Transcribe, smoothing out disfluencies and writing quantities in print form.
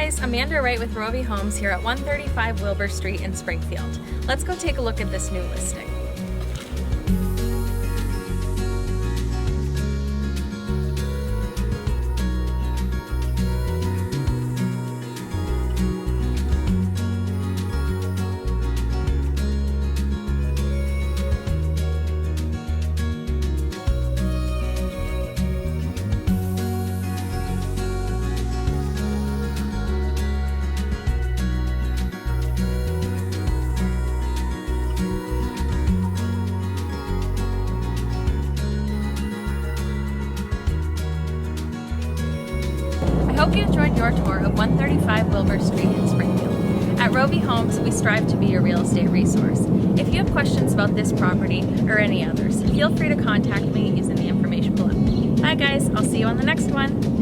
guys, Amanda Wright with Rovi Homes here at 135 Wilber Street in Springfield. Let's go take a look at this new listing. I hope you enjoyed your tour of 135 Wilber Street in Springfield. At Rovi Homes, we strive to be your real estate resource. If you have questions about this property or any others, feel free to contact me using the information below. Bye guys, I'll see you on the next one.